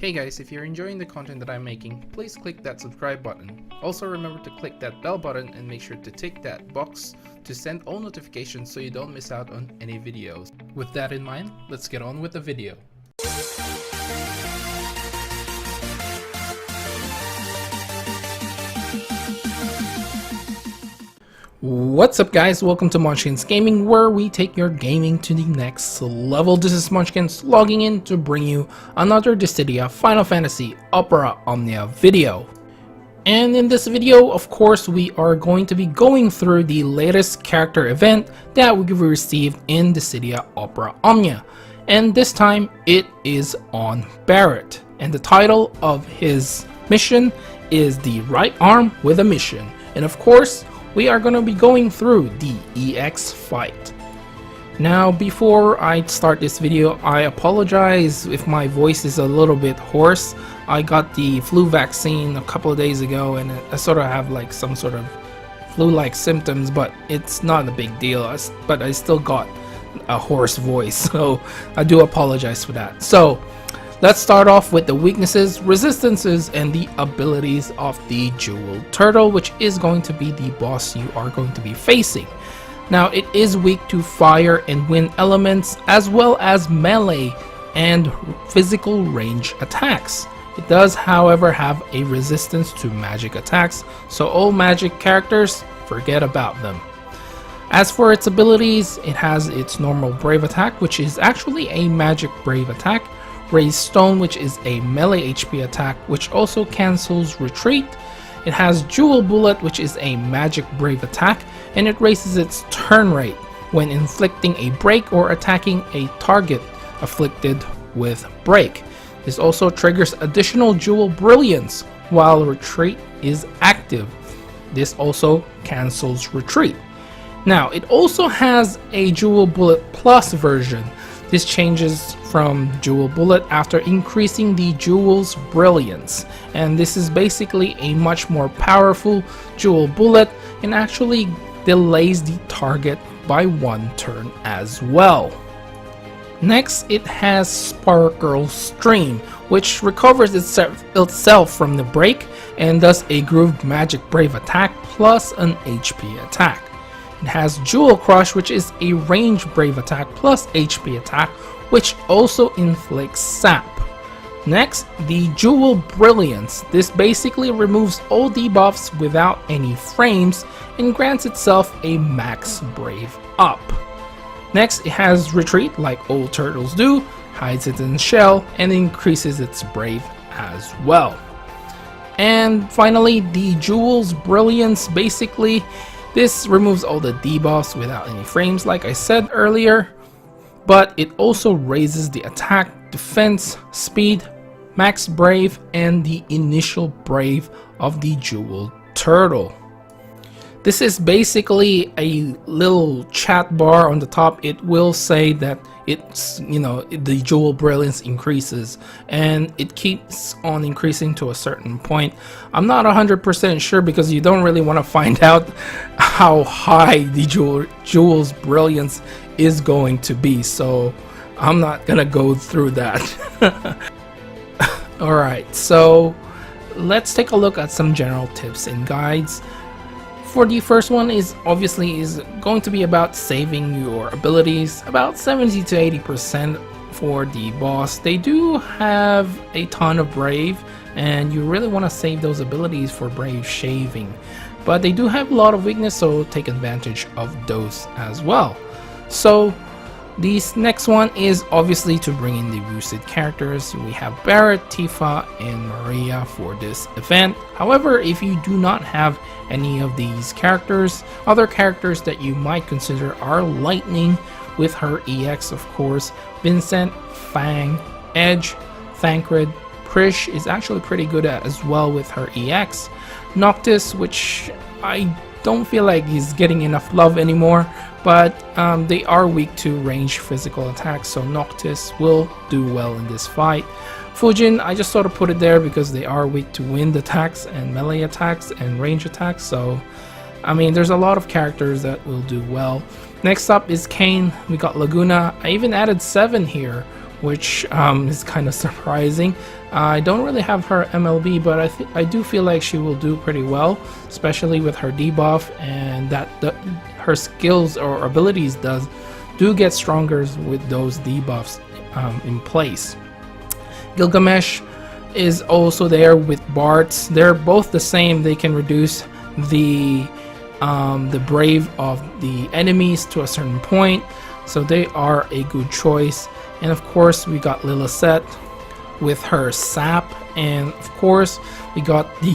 Hey guys, if you're enjoying the content that I'm making, please click that subscribe button. Also remember to click that bell button and make sure to tick that box to send all notifications so you don't miss out on any videos. With that in mind, let's get on with the video. What's up guys, welcome to Munchkins Gaming, where we take your gaming to the next level. This is Munchkins logging in to bring you another Dissidia Final Fantasy Opera Omnia video. And in this video, of course, we are going to be going through the latest character event that we received in Dissidia Opera Omnia. And this time, it is on Barret. And the title of his mission is The Right Arm with a Mission. And of course, we are going to be going through the EX fight. Now, before I start this video, I apologize if my voice is a little bit hoarse. I got the flu vaccine a couple of days ago and I sort of have like some sort of flu-like symptoms, but it's not a big deal. But I still got a hoarse voice, so I do apologize for that. So let's start off with the weaknesses, resistances, and the abilities of the Jewel Turtle, which is going to be the boss you are going to be facing. Now, it is weak to fire and wind elements, as well as melee and physical range attacks. It does, however, have a resistance to magic attacks, so all magic characters, forget about them. As for its abilities, it has its normal Brave attack, which is actually a magic Brave attack, Raise Stone, which is a melee HP attack, which also cancels retreat. It has Jewel Bullet, which is a magic Brave attack, and it raises its turn rate when inflicting a break or attacking a target afflicted with break. This also triggers additional Jewel Brilliance while retreat is active. This also cancels retreat. Now, it also has a Jewel Bullet Plus version. This changes from Jewel Bullet after increasing the Jewel's Brilliance, and this is basically a much more powerful Jewel Bullet and actually delays the target by one turn as well. Next, it has Sparkle Stream, which recovers itself from the break and does a Grooved Magic Brave attack plus an HP attack. It has Jewel Crush, which is a range Brave attack plus HP attack, which also inflicts sap. Next, the Jewel Brilliance. This basically removes all debuffs without any frames and grants itself a max Brave up. Next, it has Retreat like all turtles do, hides it in shell, and increases its Brave as well. And finally, the Jewel's Brilliance. Basically, this removes all the debuffs without any frames like I said earlier, but it also raises the attack, defense, speed, max Brave, and the initial Brave of the Jewel Turtle. This is basically a little chat bar on the top. It will say that it's, the Jewel Brilliance increases and it keeps on increasing to a certain point. I'm not 100% sure because you don't really want to find out how high the Jewel's Brilliance is going to be, so I'm not gonna go through that. Alright, so let's take a look at some general tips and guides. For the first one is going to be about saving your abilities, about 70 to 80% for the boss. They do have a ton of Brave and you really want to save those abilities for Brave shaving, but they do have a lot of weakness, so take advantage of those as well. So this next one is obviously to bring in the boosted characters. We have Barret, Tifa, and Maria for this event. However, if you do not have any of these characters, other characters that you might consider are Lightning with her EX, of course, Vincent, Fang, Edge, Thancred, Prish is actually pretty good at as well with her EX, Noctis, which I don't feel like he's getting enough love anymore, but they are weak to range physical attacks, so Noctis will do well in this fight. Fujin, I just sort of put it there because they are weak to wind attacks and melee attacks and range attacks, so I mean there's a lot of characters that will do well. Next up is Kane. We got Laguna. I even added 7 here, which is kind of surprising. I don't really have her MLB, but I do feel like she will do pretty well, especially with her debuff, and that her skills or abilities do get stronger with those debuffs in place. Gilgamesh is also there with Barret. They're both the same. They can reduce the brave of the enemies to a certain point, so they are a good choice. And of course we got Lilith with her sap, and of course we got the,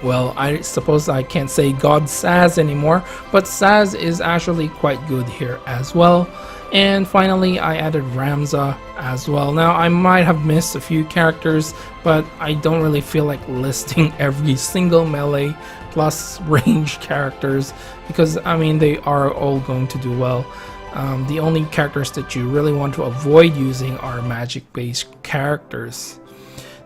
well, I suppose I can't say God Saz anymore, but Saz is actually quite good here as well. And finally I added Ramza as well. Now I might have missed a few characters, but I don't really feel like listing every single melee plus range characters, because I mean they are all going to do well. The only characters that you really want to avoid using are magic based characters.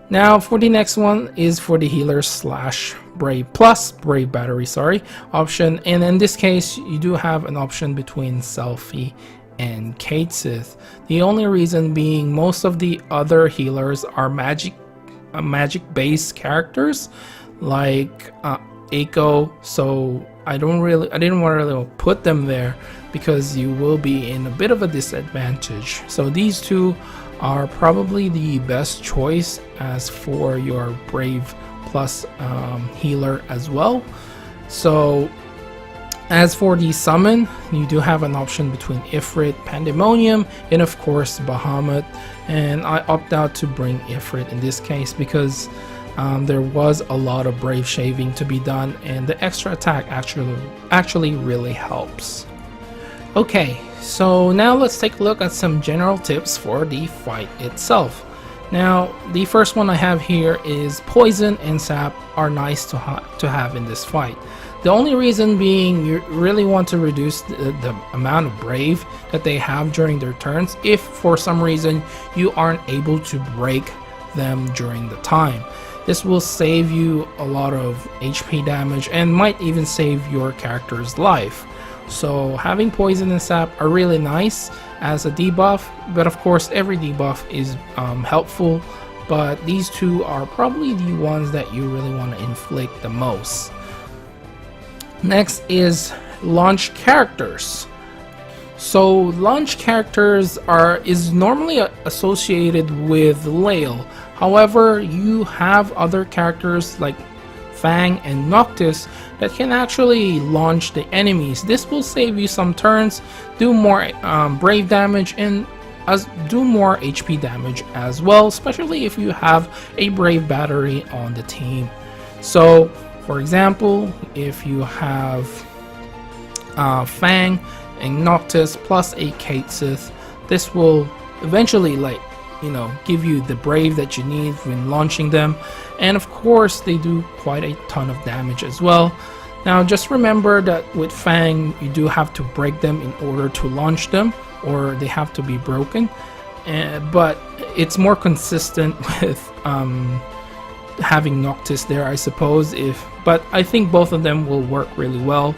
Now for the next one is for the healer slash brave plus brave battery option, and in this case you do have an option between Selfie and Kate Sith. The only reason being most of the other healers are magic based characters like Eiko, so I didn't want to really put them there because you will be in a bit of a disadvantage. So these two are probably the best choice as for your brave plus healer as well. So as for the summon, you do have an option between Ifrit, Pandemonium, and of course Bahamut, and I opt out to bring Ifrit in this case because there was a lot of brave shaving to be done, and the extra attack actually really helps. Okay, so now let's take a look at some general tips for the fight itself. Now the first one I have here is poison and sap are nice to have in this fight. The only reason being you really want to reduce the amount of brave that they have during their turns if for some reason you aren't able to break them during the time. This will save you a lot of HP damage and might even save your character's life. So having poison and sap are really nice as a debuff, but of course every debuff is helpful, but these two are probably the ones that you really want to inflict the most. Next is launch characters. So launch characters is normally associated with Lael. However, you have other characters like Fang and Noctis that can actually launch the enemies. This will save you some turns, do more brave damage, and do more HP damage as well, especially if you have a brave battery on the team. So for example, if you have Fang and Noctis plus a Kate Sith, this will eventually give you the brave that you need when launching them, and of course they do quite a ton of damage as well. Now just remember that with Fang you do have to break them in order to launch them, or they have to be broken, but it's more consistent with having Noctis there, I suppose, but I think both of them will work really well.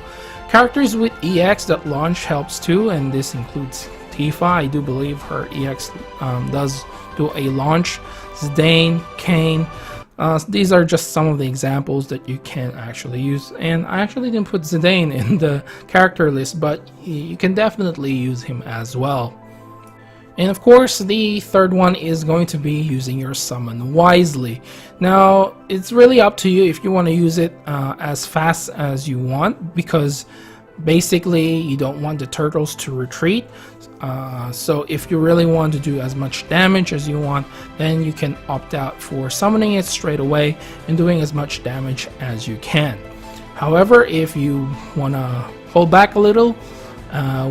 Characters with EX that launch helps too, and this includes Tifa. I do believe her EX does do a launch. Zidane, Kain. These are just some of the examples that you can actually use, and I actually didn't put Zidane in the character list, but you can definitely use him as well. And of course the third one is going to be using your summon wisely. Now it's really up to you if you want to use it as fast as you want, because basically you don't want the turtles to retreat. So if you really want to do as much damage as you want, then you can opt out for summoning it straight away and doing as much damage as you can. However, if you want to hold back a little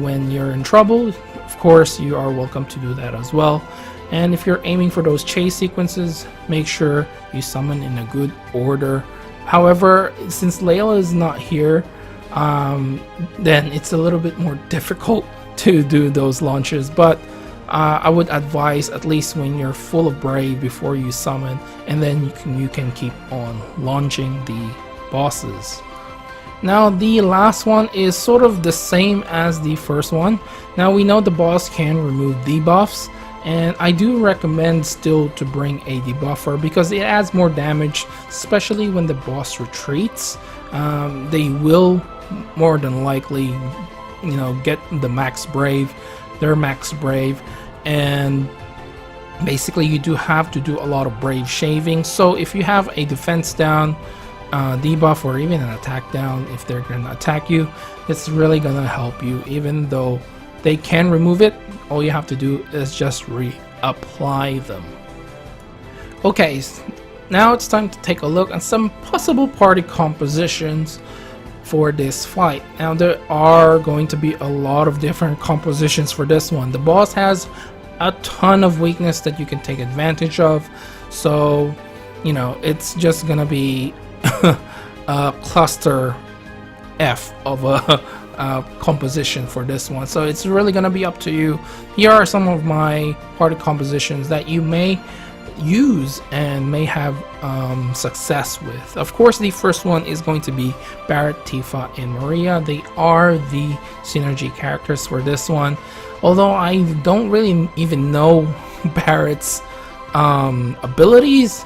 when you're in trouble, of course you are welcome to do that as well. And if you're aiming for those chase sequences, make sure you summon in a good order. However, since Layla is not here, then it's a little bit more difficult to do those launches, but I would advise at least when you're full of brave before you summon, and then you can keep on launching the bosses. Now the last one is sort of the same as the first one. Now we know the boss can remove debuffs, And I do recommend still to bring a debuffer because it adds more damage, especially when the boss retreats. They will more than likely, get the max brave, their max brave, and basically you do have to do a lot of brave shaving. So if you have a defense down, debuff, or even an attack down, if they're gonna attack you, it's really gonna help you. Even though they can remove it, all you have to do is just reapply them. Okay, now it's time to take a look at some possible party compositions for this fight. Now there are going to be a lot of different compositions for this one. The boss has a ton of weakness that you can take advantage of, so it's just gonna be a cluster F of a composition for this one, so it's really gonna be up to you. Here are some of my party compositions that you may use and may have success with. Of course, the first one is going to be Barret, Tifa, and Maria. They are the synergy characters for this one, although I don't really even know Barret's abilities.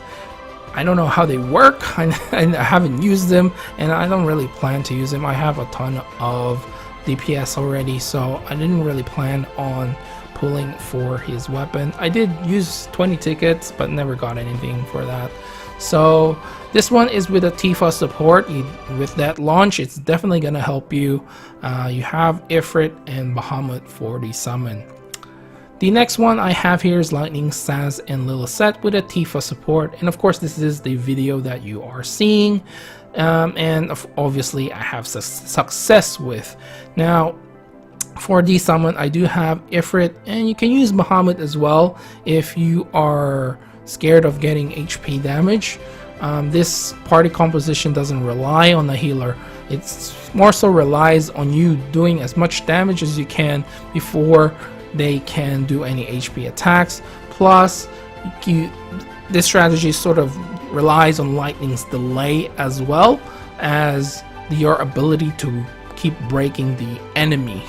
I don't know how they work. I haven't used them, and I don't really plan to use them. I have a ton of DPS already, so I didn't really plan on pulling for his weapon. I did use 20 tickets, but never got anything for that. So this one is with a Tifa support. With that launch, it's definitely gonna help you. You have Ifrit and Bahamut for the summon. The next one I have here is Lightning, Saz, and Lilith with a Tifa support, and of course this is the video that you are seeing, and obviously I have success with. Now for the summon, I do have Ifrit, and you can use Bahamut as well if you are scared of getting HP damage. This party composition doesn't rely on the healer. It's more so relies on you doing as much damage as you can before they can do any HP attacks. Plus, this strategy sort of relies on Lightning's delay as well as your ability to keep breaking the enemy.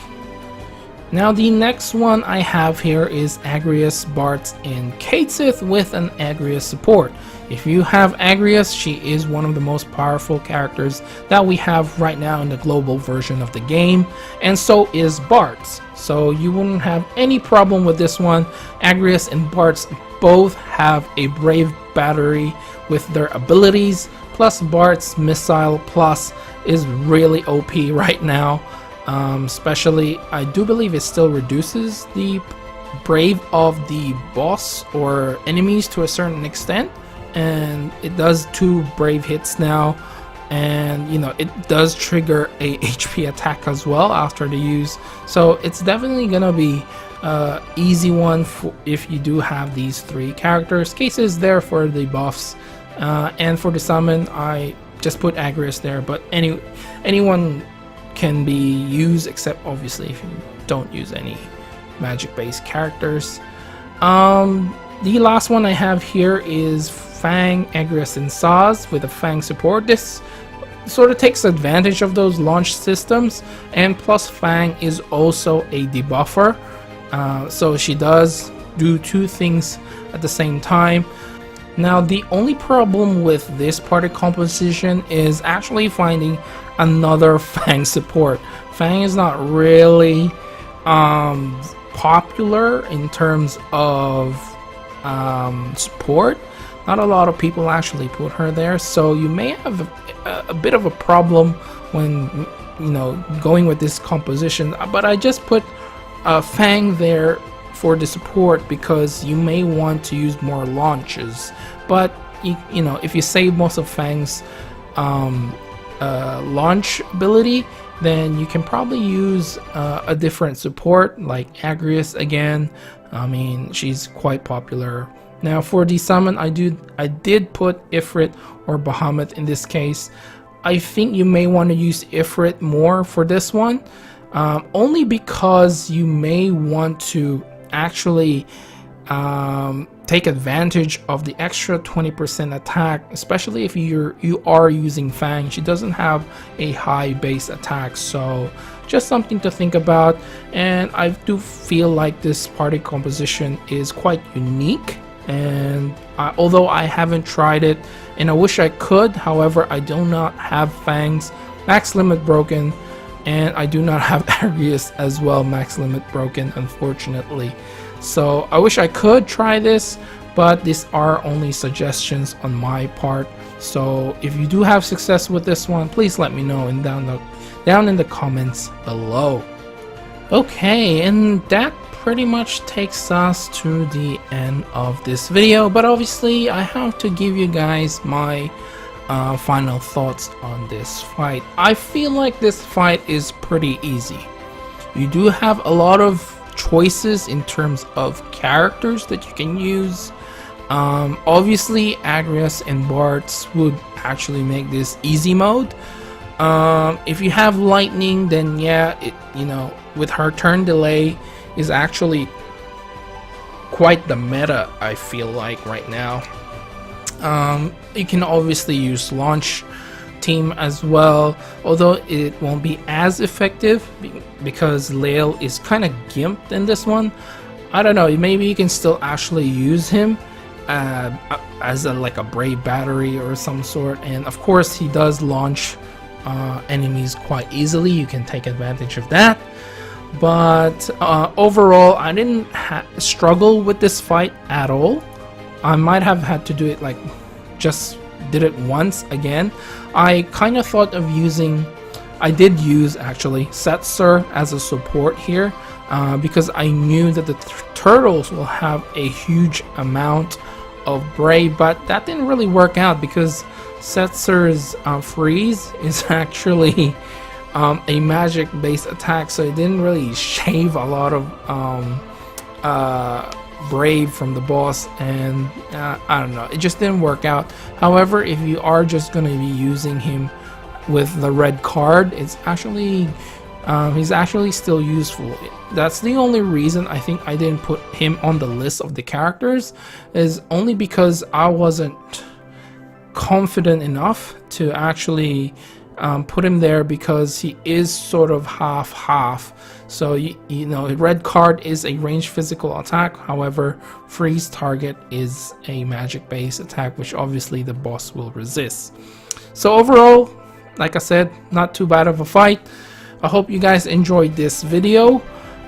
Now the next one I have here is Agrius, Barret, and Katesith with an Agrius support. If you have Agrius, she is one of the most powerful characters that we have right now in the global version of the game, and so is Barret. So you wouldn't have any problem with this one. Agrius and Barret both have a Brave Battery with their abilities, plus Bart's Missile Plus is really OP right now. Especially, I do believe it still reduces the brave of the boss or enemies to a certain extent, and it does 2 brave hits now, and it does trigger a HP attack as well after the use. So it's definitely gonna be easy one if you do have these 3 characters. Case is there for the buffs, and for the summon I just put Agrius there, but anyone can be used, except obviously if you don't use any magic based characters. The last one I have here is Fang, Agrius, and Saz with a Fang support. This sort of takes advantage of those launch systems, and plus Fang is also a debuffer, so she does do 2 things at the same time. Now the only problem with this party composition is actually finding another Fang support. Fang is not really popular in terms of support. Not a lot of people actually put her there, so you may have a bit of a problem when going with this composition. But I just put Fang there for the support because you may want to use more launches, but if you save most of Fang's launch ability, then you can probably use a different support like Agrius again. I mean, she's quite popular. Now for the summon, I did put Ifrit or Bahamut in this case. I think you may want to use Ifrit more for this one, only because you may want to actually take advantage of the extra 20% attack, especially if you are using Fang. She doesn't have a high base attack, so just something to think about. And I do feel like this party composition is quite unique, and although I haven't tried it and I wish I could, however I do not have Fangs max limit broken, and I do not have Agrius as well max limit broken, unfortunately. So I wish I could try this, but these are only suggestions on my part. So if you do have success with this one, please let me know down in the comments below. Okay, and that pretty much takes us to the end of this video, but obviously I have to give you guys my final thoughts on this fight. I feel like this fight is pretty easy. You do have a lot of choices in terms of characters that you can use. Obviously Agrius and Barret would actually make this easy mode. If you have lightning, then yeah, with her turn delay is actually quite the meta, I feel like, right now. You can obviously use launch team as well, although it won't be as effective because Lael is kind of gimped in this one. I don't know, maybe you can still actually use him as like a brave battery or some sort, and of course he does launch enemies quite easily. You can take advantage of that. But overall, I didn't struggle with this fight at all. I might have had to do it like just did it once again. I kind of thought of I did use actually Setzer as a support here because I knew that the turtles will have a huge amount of brave, but that didn't really work out because Setzer's freeze is actually a magic based attack, so it didn't really shave a lot of brave from the boss, and I don't know, it just didn't work out. However, if you are just going to be using him with the red card, it's actually he's actually still useful. That's the only reason I think I didn't put him on the list of the characters, is only because I wasn't confident enough to actually put him there, because he is sort of half. So you know, red card is a ranged physical attack, however freeze target is a magic based attack, which obviously the boss will resist. So overall, like I said, not too bad of a fight. I hope you guys enjoyed this video.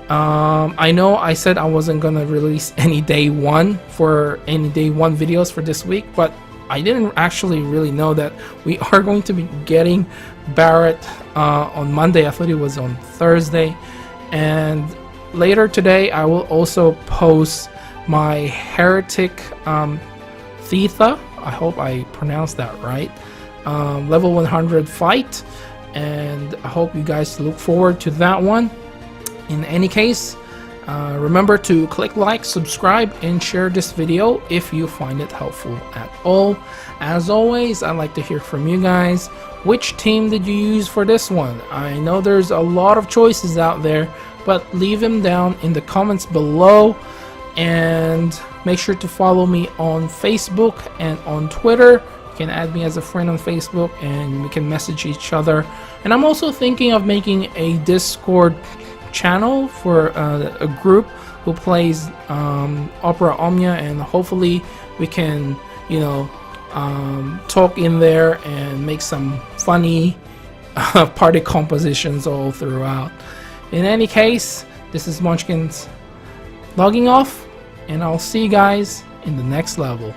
I know I said I wasn't gonna release any day one videos for this week, but I didn't actually really know that we are going to be getting Barret on Monday. I thought it was on Thursday. And later today I will also post my Heretic Theta, I hope I pronounced that right, level 100 fight, and I hope you guys look forward to that one. In any case, remember to click like, subscribe, and share this video if you find it helpful at all. As always, I'd like to hear from you guys. Which team did you use for this one? I know there's a lot of choices out there, but leave them down in the comments below, and make sure to follow me on Facebook and on Twitter. You can add me as a friend on Facebook and we can message each other. And I'm also thinking of making a Discord channel for a group who plays Opera Omnia, and hopefully we can, you know, talk in there and make some funny party compositions all throughout. In any case, this is Munchkins logging off, and I'll see you guys in the next level.